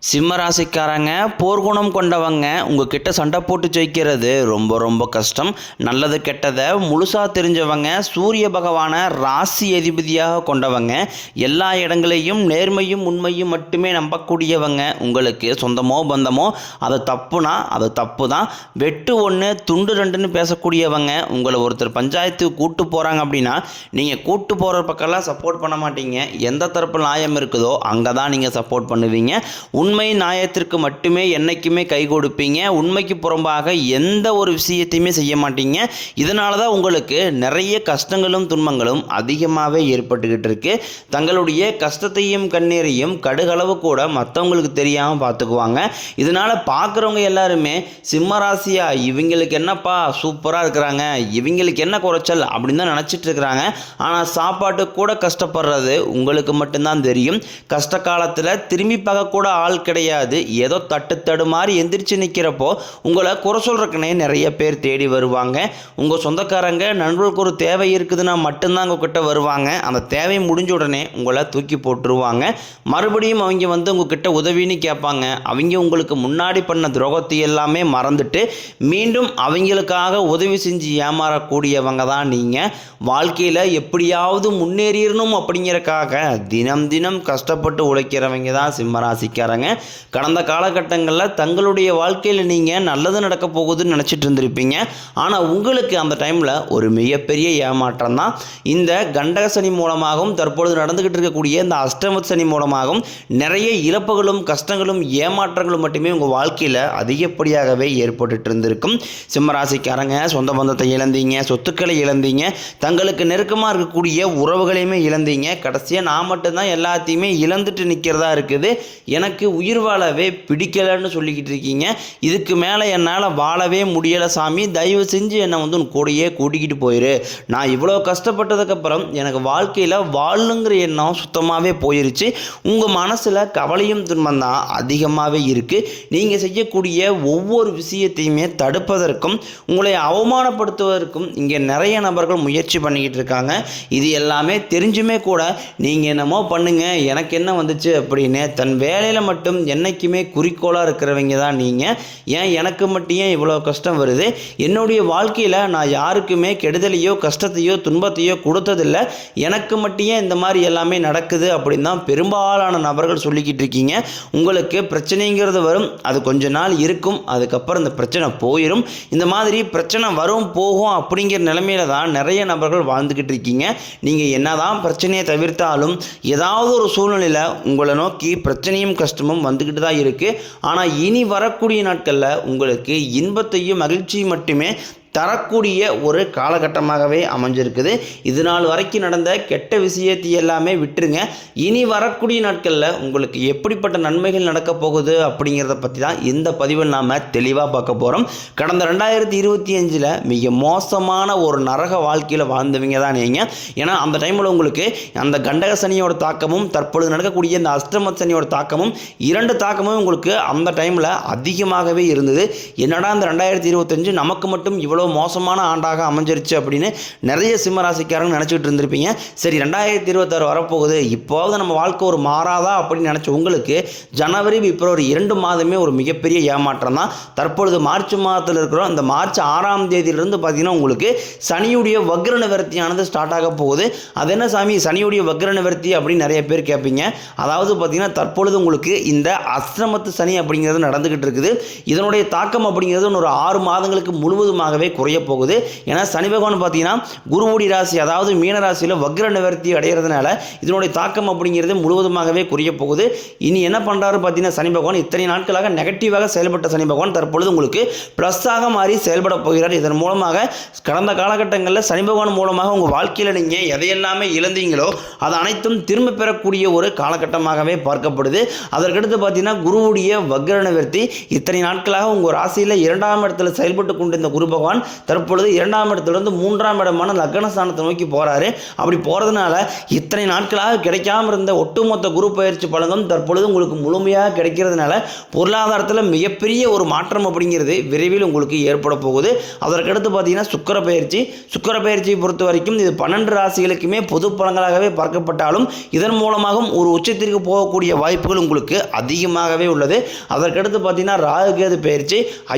சிம்ம ராசிக்காரங்க போர்க்குணம் கொண்டவங்க உங்ககிட்ட சண்டை போட்டு ஜெயிக்கிறது ரொம்ப ரொம்ப கஷ்டம். நல்லது கெட்டதை முழுசாக தெரிஞ்சவங்க, சூரிய பகவானை ராசி அதிபதியாக கொண்டவங்க, எல்லா இடங்களையும் நேர்மையும் உண்மையும் மட்டுமே நம்பக்கூடியவங்க. உங்களுக்கு சொந்தமோ பந்தமோ அது தப்புனா அது தப்பு தான், வெட்டு ஒன்று துண்டு ரெண்டுன்னு பேசக்கூடியவங்க. உங்களை ஒருத்தர் பஞ்சாயத்துக்கு கூட்டு போகிறாங்க அப்படின்னா நீங்கள் கூட்டு போகிற பக்கம்லாம் சப்போர்ட் பண்ண மாட்டீங்க. எந்த தரப்பு நியாயம் இருக்குதோ அங்கே தான் நீங்கள் சப்போர்ட் பண்ணுவீங்க. உண்மை நியாயத்திற்கு மட்டுமே என்னைக்குமே கை கொடுப்பீங்க. உண்மைக்கு புறம்பாக எந்த ஒரு விஷயத்தையுமே செய்ய மாட்டீங்க. இதனால தான் உங்களுக்கு நிறைய கஷ்டங்களும் துன்பங்களும் அதிகமாகவே ஏற்பட்டுக்கிட்டு இருக்கு. தங்களுடைய கஷ்டத்தையும் கண்ணீரையும் கடுகளவு கூட மற்றவங்களுக்கு தெரியாமல் பார்த்துக்குவாங்க. இதனால் பார்க்குறவங்க எல்லாருமே சிம்ம ராசியா இவங்களுக்கு என்னப்பா சூப்பராக இருக்கிறாங்க, இவங்களுக்கு என்ன குறைச்சல் அப்படின்னு தான் நினச்சிட்டு இருக்கிறாங்க. ஆனால் சாப்பாட்டுக்கு கூட கஷ்டப்படுறது உங்களுக்கு மட்டும்தான் தெரியும். கஷ்ட காலத்தில் திரும்பி பார்க்க கூட ஆள் கிடையாது. ஏதோ தட்டு மாதிரி எந்திரிச்சு நிற்கிறப்போ உங்களை குறை சொல்றதுக்குனே நிறைய பேர் தேடி வருவாங்க. உங்கள் சொந்தக்காரங்க நண்பர்களுக்கு ஒரு தேவை இருக்குதுன்னா மட்டும்தான் உங்ககிட்ட வருவாங்க. அந்த தேவை முடிஞ்ச உடனே உங்களை தூக்கி போட்டுருவாங்க. மறுபடியும் அவங்க வந்து உங்ககிட்ட உதவின்னு கேட்பாங்க. அவங்க உங்களுக்கு முன்னாடி பண்ண துரோகத்தை எல்லாமே மறந்துட்டு மீண்டும் அவங்களுக்காக உதவி செஞ்சு ஏமாறக்கூடியவங்க தான் நீங்கள். வாழ்க்கையில் எப்படியாவது முன்னேறிடணும் அப்படிங்கிறக்காக தினம் தினம் கஷ்டப்பட்டு உழைக்கிறவங்க தான் சிம்மராசிக்காரங்க. கடந்த காலகட்டங்களில் தங்களுடைய வாழ்க்கையில் நீங்கள் நல்லது நடக்க போகுதுன்னு நினச்சிட்டு இருந்திருப்பீங்க. ஆனால் உங்களுக்கு அந்த டைமில் ஒரு மிகப்பெரிய ஏமாற்றம் தான். இந்த கண்டக சனி மூலமாகவும் தற்பொழுது நடந்துக்கிட்டு இருக்கக்கூடிய இந்த அஷ்டம சனி மூலமாகவும் நிறைய இழப்புகளும் கஷ்டங்களும் ஏமாற்றங்களும் மட்டுமே உங்கள் வாழ்க்கையில் அதிகப்படியாகவே ஏற்பட்டு இருந்திருக்கும். சிம்மராசிக்காரங்க சொந்த பந்தத்தை இழந்தீங்க, சொத்துக்களை இழந்தீங்க, தங்களுக்கு நெருக்கமாக இருக்கக்கூடிய உறவுகளையுமே இழந்தீங்க. கடைசியாக நான் மட்டும்தான் எல்லாத்தையுமே இழந்துட்டு நிற்கிறதா இருக்குது, எனக்கு உயிர் வாழவே பிடிக்கலைன்னு சொல்லிக்கிட்டு இருக்கீங்க. இதுக்கு மேலே என்னால் வாழவே முடியலை சாமி, தயவு செஞ்சு என்னை வந்து கூடையே கூட்டிக்கிட்டு போயிரு. நான் இவ்வளோ கஷ்டப்பட்டதுக்கப்புறம் எனக்கு வாழ்க்கையில் வாழணுங்கிற எண்ணம் சுத்தமாகவே போயிருச்சு. உங்கள் மனசில் கவலையும் துன்பம் தான் அதிகமாகவே இருக்குது. நீங்கள் செய்யக்கூடிய ஒவ்வொரு விஷயத்தையுமே தடுப்பதற்கும் உங்களை அவமானப்படுத்துவதற்கும் இங்கே நிறைய நபர்கள் முயற்சி பண்ணிக்கிட்டு இருக்காங்க. இது எல்லாமே தெரிஞ்சுமே கூட நீங்கள் என்னமோ பண்ணுங்க எனக்கு என்ன வந்துச்சு அப்படின்னு தன் வேலையில் மட்டும் என்னைக்குமே குறிக்கோளாக இருக்கிறவங்க தான் நீங்கள். ஏன் எனக்கு மட்டும் ஏன் இவ்வளோ கஷ்டம் வருது, என்னுடைய வாழ்க்கையில் நான் யாருக்குமே கெடுதலையோ கஷ்டத்தையோ துன்பத்தையோ கொடுத்ததில்லை, எனக்கு மட்டும் ஏன் இந்த மாதிரி எல்லாமே நடக்குது அப்படின்னு தான் பெரும்பாலான நபர்கள் சொல்லிக்கிட்டு இருக்கீங்க. உங்களுக்கு பிரச்சனைங்கிறது வரும், அது கொஞ்ச நாள் இருக்கும், அதுக்கப்புறம் இந்த பிரச்சனை போயிடும். இந்த மாதிரி பிரச்சனை வரும் போகும் அப்படிங்கிற நிலைமையில தான் நிறைய நபர்கள் வாழ்ந்துக்கிட்டு இருக்கீங்க. நீங்கள் என்னதான் பிரச்சனையை தவிர்த்தாலும் ஏதாவது ஒரு சூழ்நிலையில் உங்களை நோக்கி பிரச்சனையும் கஷ்டமும் வந்துக்கிட்டு தான் இருக்குது. ஆனால் இனி வரக்கூடிய நாட்களில் உங்களுக்கு இன்பத்தையும் மகிழ்ச்சியும் மட்டுமே தரக்கூடிய ஒரு காலகட்டமாகவே அமைஞ்சிருக்குது. இது நாள் வரைக்கும் நடந்த கெட்ட விஷயத்தை எல்லாமே விட்டுருங்க. இனி வரக்கூடிய நாட்களில் உங்களுக்கு எப்படிப்பட்ட நன்மைகள் நடக்க போகுது அப்படிங்கிறத பற்றி தான் இந்த பதிவில் நாம் தெளிவாக பார்க்க போகிறோம். கடந்த 2025 மிக மோசமான ஒரு நரக வாழ்க்கையில் வாழ்ந்தவங்க தான் நீங்கள். ஏன்னா அந்த டைமில் உங்களுக்கு அந்த கண்டக சனியோட தாக்கமும் தற்பொழுது நடக்கக்கூடிய இந்த அஷ்டம சனியோட தாக்கமும் இரண்டு தாக்கமும் உங்களுக்கு அந்த டைமில் அதிகமாகவே இருந்தது. என்னடா இந்த 2025 நமக்கு மட்டும் இவ்வளோ மோசமான ஆண்டாக அமைஞ்சிருச்சு அப்படின்னு நிறைய சிம்மராசிக்காரங்க நினச்சிக்கிட்டு இருந்திருப்பீங்க. சரி 2026 வரப்போகுது, இப்போது நம்ம வாழ்க்கை ஒரு மாறாதா அப்படின்னு நினச்ச உங்களுக்கு ஜனவரி பிப்ரவரி 2 மாதமே ஒரு மிகப்பெரிய ஏமாற்றம் தான். தற்பொழுது மார்ச் மாதத்தில் இருக்கிறோம். அந்த மார்ச் 6ஆம் தேதியிலிருந்து பார்த்தீங்கன்னா உங்களுக்கு சனியுடைய வக்ர நிவர்த்தியானது ஸ்டார்ட் ஆக போகுது. அது என்ன சாமி சனியுடைய வக்ர நிவர்த்தி அப்படின்னு நிறைய பேர் கேட்பீங்க. அதாவது பார்த்தீங்கன்னா தற்பொழுது உங்களுக்கு இந்த அஷ்டமத்து சனி அப்படிங்கிறது நடந்துக்கிட்டு இருக்குது. இதனுடைய தாக்கம் அப்படிங்கிறது ஒரு 6 மாதங்களுக்கு முழுவதுமாகவே குறைய போகுது. ஏன்னா சனி பகவான் பார்த்தீங்கன்னா குருவுடைய ராசி அதாவது மீன ராசியில் வக்ர நிவர்த்தி அடைகிறதுனால இதனுடைய தாக்கம் அப்படிங்கிறது முழுவதுமாகவே குறைய போகுது. இனி என்ன பண்ணுறாரு பார்த்தீங்கன்னா சனி பகவான் இத்தனை நாட்களாக நெகட்டிவாக செயல்பட்ட சனி பகவான் தற்பொழுது உங்களுக்கு ப்ளஸ்ஸாக மாறி செயல்பட போகிறார். இதன் மூலமாக கடந்த காலகட்டங்களில் சனி பகவான் மூலமாக உங்கள் வாழ்க்கையில் நீங்கள் எதையெல்லாமே இழந்தீங்களோ அது அனைத்தும் திரும்ப பெறக்கூடிய ஒரு காலகட்டமாகவே பார்க்கப்படுது. அதற்கடுத்து பார்த்தீங்கன்னா குருவுடைய வக்ர நிவர்த்தி இத்தனை நாட்களாக உங்கள் ராசியில் 2ஆம் இடத்துல செயல்பட்டு கொண்டிருந்த குரு பகவான் பகவான் தற்பொழுது 2ஆம் இடத்திலிருந்து 3ஆம் இடமான லக்னஸ்தானத்தை நோக்கி போகிறாரு. அப்படி போகிறதுனால இத்தனை நாட்களாக கிடைக்காம இருந்த ஒட்டுமொத்த குரு பயிற்சி பலனும் தற்பொழுது உங்களுக்கு முழுமையாக கிடைக்கிறதுனால பொருளாதாரத்தில் மிகப்பெரிய ஒரு மாற்றம் அப்படிங்கிறது விரைவில் உங்களுக்கு ஏற்பட போகுது. அதற்கடுத்து பார்த்தீங்கன்னா சுக்கிர பயிற்சியை பொறுத்த வரைக்கும் இது 12 ராசிகளுக்குமே பொது பலன்களாகவே பார்க்கப்பட்டாலும் இதன் மூலமாகவும் ஒரு உச்சத்திற்கு போகக்கூடிய வாய்ப்புகள் உங்களுக்கு அதிகமாகவே உள்ளது. அதற்கடுத்து பார்த்தீங்கன்னா ராகு கேது பயிற்சி.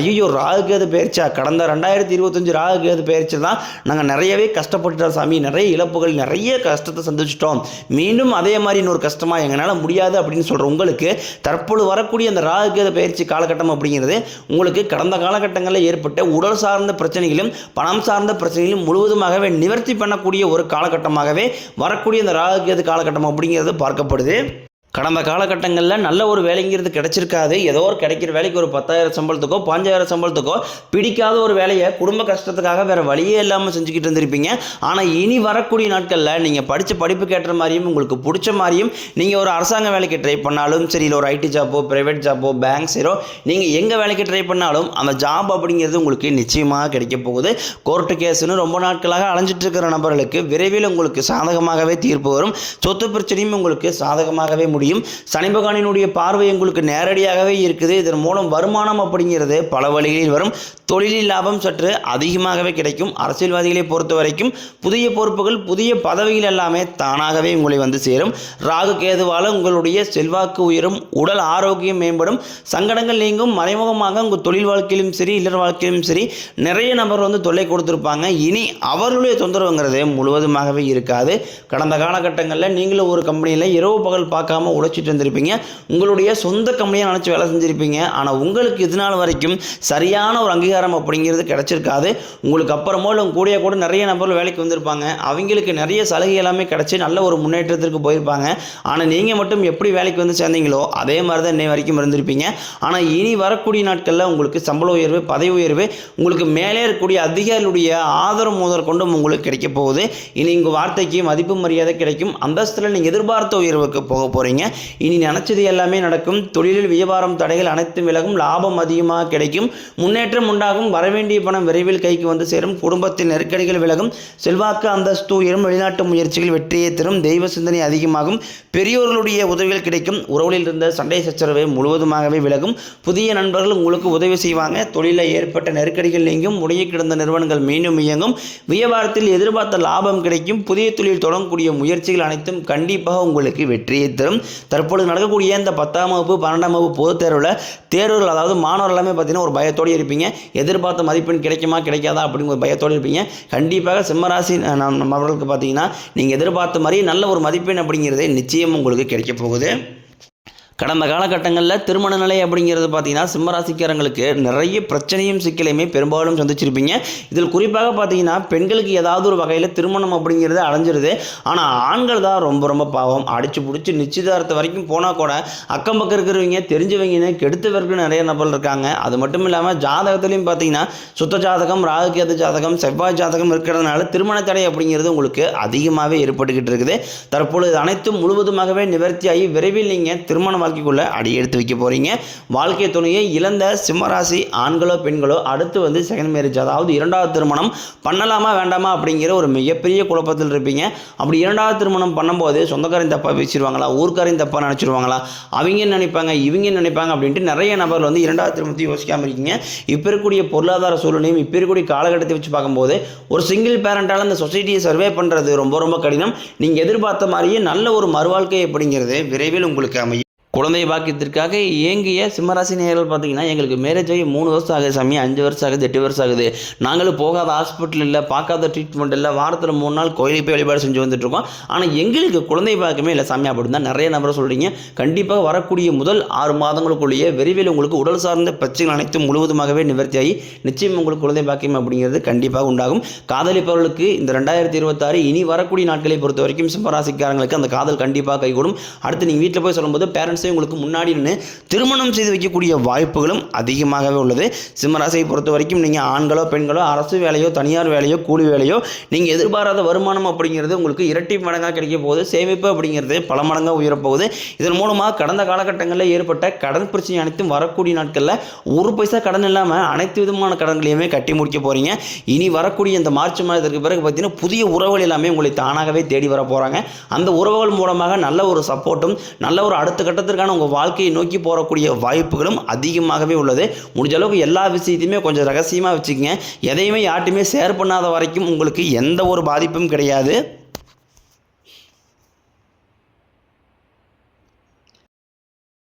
ராகு கேது பயிற்சியா? கடந்த 2025 ராகு கேது பயிற்சி தான் நாங்கள் நிறையவே கஷ்டப்பட்டுட்டோம் சாமி, நிறைய இழப்புகள், நிறைய கஷ்டத்தை சந்திச்சிட்டோம், மீண்டும் அதே மாதிரி இன்னொரு கஷ்டமா எங்களால் முடியாது அப்படின்னு சொல்கிற உங்களுக்கு தற்பொழுது வரக்கூடிய அந்த ராகு கேது பயிற்சி காலகட்டம் அப்படிங்கிறது உங்களுக்கு கடந்த காலகட்டங்களில் ஏற்பட்ட உடல் சார்ந்த பிரச்சனைகளும் பணம் சார்ந்த பிரச்சனைகளும் முழுவதுமாகவே நிவர்த்தி பண்ணக்கூடிய ஒரு காலகட்டமாகவே வரக்கூடிய இந்த ராகு கேது காலகட்டம் அப்படிங்கிறது பார்க்கப்படுது. கடந்த காலகட்டங்களில் நல்ல ஒரு வேலைங்கிறது கிடைச்சிருக்காது. ஏதோ ஒரு கிடைக்கிற வேலைக்கு ஒரு 10,000 சம்பளத்துக்கோ 5,000 சம்பளத்துக்கோ பிடிக்காத ஒரு வேலையை குடும்ப கஷ்டத்துக்காக வேறு வழியே இல்லாமல் செஞ்சுக்கிட்டு இருந்திருப்பீங்க. ஆனால் இனி வரக்கூடிய நாட்களில் நீங்கள் படித்த படிப்புக்கு ஏற்ற மாதிரியும் உங்களுக்கு பிடிச்ச மாதிரியும் நீங்கள் ஒரு அரசாங்க வேலைக்கு ட்ரை பண்ணாலும் சரி, இல்லை ஒரு ஐடி ஜாப்போ ப்ரைவேட் ஜாப்போ பேங்க் சைடோ நீங்கள் எங்கே வேலைக்கு ட்ரை பண்ணாலும் அந்த ஜாப் அப்படிங்கிறது உங்களுக்கு நிச்சயமாக கிடைக்க போகுது. கோர்ட்டு கேஸுன்னு ரொம்ப நாட்களாக அலைஞ்சிட்டு இருக்கிற நபர்களுக்கு விரைவில் உங்களுக்கு சாதகமாகவே தீர்ப்பு வரும். சொத்து பிரச்சனையும் உங்களுக்கு சாதகமாகவே முடியும். சனி பகவானினுடைய பார்வை உங்களுக்கு நேரடியாகவே இருக்குது. இதன் மூலம் வருமானம் அப்படிங்கிறது பல வழிகளில் வரும். தொழிலில் லாபம் சற்று அதிகமாகவே கிடைக்கும். அரசியல்வாதிகளை பொறுத்த வரைக்கும் புதிய பொறுப்புகள் புதிய பதவிகள் எல்லாமே தானாகவே உங்களை வந்து சேரும். ராகு கேதுவால் உங்களுடைய செல்வாக்கு உயரும், உடல் ஆரோக்கியம் மேம்படும், சங்கடங்கள் நீங்கும். மறைமுகமாக உங்கள் தொழில் வாழ்க்கையிலும் சரி இல்லற வாழ்க்கையிலும் சரி நிறைய நபர் வந்து தொல்லை கொடுத்துருப்பாங்க. இனி அவர்களுடைய தொந்தரவுங்கிறது முழுவதுமாகவே இருக்காது. கடந்த காலகட்டங்களில் நீங்களும் ஒரு கம்பெனியில் இரவு பகல் பார்க்காம உழைச்சிட்டு வந்திருப்பீங்க. உங்களுடைய சொந்த கம்பெனியை நினச்சி வேலை செஞ்சுருப்பீங்க. ஆனால் உங்களுக்கு இது நாள் வரைக்கும் சரியான ஒரு அங்கீகாரம் அப்படிங்கிறது கிடைச்சிருக்காது. உங்களுக்கு அப்புறமோ இல்லை கூட நிறைய நபர்கள் வேலைக்கு வந்திருப்பாங்க. அவங்களுக்கு நிறைய சலுகை எல்லாமே கிடைச்சி நல்ல ஒரு முன்னேற்றத்திற்கு போயிருப்பாங்க. ஆனால் நீங்கள் மட்டும் எப்படி வேலைக்கு வந்து சேர்ந்தீங்களோ அதே மாதிரி தான் இன்னை வரைக்கும் இருந்திருப்பீங்க. ஆனால் இனி வரக்கூடிய நாட்களில் உங்களுக்கு சம்பள உயர்வு, பதவி உயர்வு, உங்களுக்கு மேலே இருக்கக்கூடிய அதிகாரிகளுடைய ஆதரவு முதல் கொண்டும் உங்களுக்கு கிடைக்க போகுது. இனி உங்கள் வார்த்தைக்கு மதிப்பு மரியாதை கிடைக்கும். அந்தஸ்தில் நீங்கள் எதிர்பார்த்த உயர்வுக்கு போக போகிறீங்க. இனி நினைச்சது எல்லாமே நடக்கும். தொழிலில் வியாபாரம் தடைகள் அனைத்தும் விலகும். லாபம் அதிகமாக கிடைக்கும். முன்னேற்றம் உண்டாகும். வரவேண்டிய பணம் விரைவில் கைக்கு வந்து சேரும். குடும்பத்தின் நெருக்கடிகள் விலகும். செல்வாக்கு அந்தஸ்து உயரும். வெளிநாட்டு முயற்சிகள் வெற்றியை தரும். தெய்வ சிந்தனை அதிகமாகும். பெரியோர்களுடைய உதவிகள் கிடைக்கும். உறவுகளில் இருந்த சண்டை சச்சரவை முழுவதுமாகவே விலகும். புதிய நண்பர்கள் உங்களுக்கு உதவி செய்வாங்க. தொழிலில் ஏற்பட்ட நெருக்கடிகள் நீங்கும். முடங்கி கிடந்த நிறுவனங்கள் மீண்டும் இயங்கும். வியாபாரத்தில் எதிர்பார்த்த லாபம் கிடைக்கும். புதிய தொழில் தொடங்கக்கூடிய முயற்சிகள் அனைத்தும் கண்டிப்பாக உங்களுக்கு வெற்றியை தரும். தற்பொழுது நடக்கக்கூடிய இந்த 10ஆம் வகுப்பு 12ஆம் வகுப்பு பொதுத் தேர்வுகள் அதாவது மாணவர்கள் எல்லாமே பார்த்தீங்கன்னா ஒரு பயத்தோடு இருப்பீங்க. எதிர்பார்த்த மதிப்பெண் கிடைக்குமா கிடைக்காதா அப்படிங்கிற ஒரு பயத்தோடு இருப்பீங்க. கண்டிப்பாக சிம்மராசி நபர்களுக்கு பார்த்தீங்கன்னா நீங்கள் எதிர்பார்த்த மாதிரி நல்ல ஒரு மதிப்பெண் அப்படிங்கிறது நிச்சயம் உங்களுக்கு கிடைக்க போகுது. கடந்த காலகட்டங்களில் திருமண நிலை அப்படிங்கிறது பார்த்தீங்கன்னா சிம்மராசிக்காரங்களுக்கு நிறைய பிரச்சனையும் சிக்கலையுமே பெரும்பாலும் சந்திச்சிருப்பீங்க. இதில் குறிப்பாக பார்த்தீங்கன்னா பெண்களுக்கு ஏதாவது ஒரு வகையில் திருமணம் அப்படிங்கிறது அடைஞ்சிருது. ஆனால் ஆண்கள் தான் ரொம்ப பாவம். அடித்து பிடிச்சி நிச்சயதார்த்தம் வரைக்கும் போனால் கூட அக்கம் பக்கம் இருக்கிறவங்க தெரிஞ்சவங்கன்னு கெடுத்தவர்கள் நிறைய நபர்கள் இருக்காங்க. அது மட்டும் இல்லாமல் ஜாதகத்துலையும் பார்த்தீங்கன்னா சுத்த ஜாதகம், ராகு கேது ஜாதகம், செவ்வாய் ஜாதகம் இருக்கிறதுனால திருமண தடை அப்படிங்கிறது உங்களுக்கு அதிகமாகவே ஏற்பட்டுக்கிட்டு இருக்குது. தற்பொழுது அனைத்தும் முழுவதுமாகவே நிவர்த்தியாகி விரைவில் நீங்கள் திருமண வாழ்க்கைக்குள்ள அடி எடுத்து வைக்க போறீங்க. வாழ்க்கை துணையை இழந்த சிம்மராசி ஆண்களோ பெண்களோ அடுத்து வந்து செகண்ட் மேரேஜ் அதாவது இரண்டாவது திருமணம் பண்ணலாமா வேண்டாமா அப்படிங்கிற ஒரு மிகப்பெரிய குழப்பத்தில் இருப்பீங்க. அப்படி இரண்டாவது திருமணம் பண்ணும்போது சொந்தக்காரையும் தப்பாக பேசிடுவாங்களா, ஊர்க்காரையும் தப்பாக நினச்சிருவாங்களா, அவங்க நினைப்பாங்க இவங்க நினைப்பாங்க அப்படின்ட்டு நிறைய நபர்கள் வந்து இரண்டாவது திருமணத்தை யோசிக்காமல் இருக்கீங்க. இப்போ இருக்கக்கூடிய பொருளாதார சூழ்நிலையும் இப்போ இருக்கக்கூடிய காலகட்டத்தை வச்சு பார்க்கும்போது ஒரு சிங்கிள் பேரண்டால் அந்த சொசைட்டியை சர்வே பண்ணுறது ரொம்ப கடினம். நீங்கள் எதிர்பார்த்த மாதிரியே நல்ல ஒரு மறுவாழ்க்கை அப்படிங்கிறது விரைவில் உங்களுக்கு அமையும். குழந்தை பாக்கியத்திற்காக இயங்கிய சிம்மராசி நேயர்கள் பார்த்தீங்கன்னா எங்களுக்கு மேரேஜ் ஆகி 3 வருஷம் ஆகுது சாமி, 5 வருஷம் ஆகுது, 8 வருஷம் ஆகுது, நாங்களும் போகாத ஹாஸ்பிட்டல் இல்லை, பார்க்காத ட்ரீட்மெண்ட் இல்லை, வாரத்தில் 3 நாள் கோயிலுக்கு போய் வழிபாடு செஞ்சு வந்துட்டுருக்கோம், ஆனால் எங்களுக்கு குழந்தை பாக்கியமே இல்லை சாமி அப்படின்னு தான் நிறைய நபர் சொல்கிறீங்க. கண்டிப்பாக வரக்கூடிய முதல் 6 மாதங்களுக்குள்ளேயே விரைவில் உங்களுக்கு உடல் சார்ந்த பிரச்சனைகள் அனைத்தும் முழுவதுமாகவே நிவர்த்தியாகி நிச்சயம் உங்களுக்கு குழந்தை பாக்கியம் அப்படிங்கிறது கண்டிப்பாக உண்டாகும். காதலிப்பவர்களுக்கு இந்த 2026 இனி வரக்கூடிய நாட்களை பொறுத்த வரைக்கும் சிம்மராசிக்காரங்களுக்கு அந்த காதல் கண்டிப்பாக கைகூடும். அடுத்து நீங்கள் வீட்டில் போய் சொல்லும்போது பேரண்ட்ஸ் ஃபியான்ஸை உங்களுக்கு முன்னாடி நின்று திருமணம் செய்து வைக்கக்கூடிய வாய்ப்புகளும் அதிகமாகவே உள்ளது. சிம்மராசியை பொறுத்த வரைக்கும் நீங்கள் ஆண்களோ பெண்களோ அரசு வேலையோ தனியார் வேலையோ கூலி வேலையோ நீங்கள் எதிர்பாராத வருமானம் அப்படிங்கிறது உங்களுக்கு இரட்டி மடங்காக கிடைக்க போகுது. சேமிப்பு அப்படிங்கிறது பல மடங்காக உயரப்போகுது. இதன் மூலமாக கடந்த காலகட்டங்களில் ஏற்பட்ட கடன் பிரச்சனை அனைத்தும் வரக்கூடிய நாட்களில் ஒரு பைசா கடன் இல்லாமல் அனைத்து விதமான கடன்களையுமே கட்டி முடிக்க போகிறீங்க. இனி வரக்கூடிய இந்த மார்ச் மாதத்திற்கு பிறகு பார்த்தீங்கன்னா புதிய உறவுகள் எல்லாமே உங்களை தானாகவே தேடி வர போகிறாங்க. அந்த உறவுகள் மூலமாக நல்ல ஒரு சப்போர்ட்டும் நல்ல ஒரு அடுத்த கட்டத்திற்கான உங்கள் வாழ்க்கையை நோக்கி போகக்கூடிய வாய்ப்புகளும் அதிகமாகவே உள்ளது. முடிஞ்ச அளவுக்கு எல்லா விஷயத்தையுமே கொஞ்சம் ரகசியமாக வச்சுக்கங்க. எதையுமே யார்ட்டையுமே ஷேர் பண்ணாத வரைக்கும் உங்களுக்கு எந்த ஒரு பாதிப்பும் கிடையாது.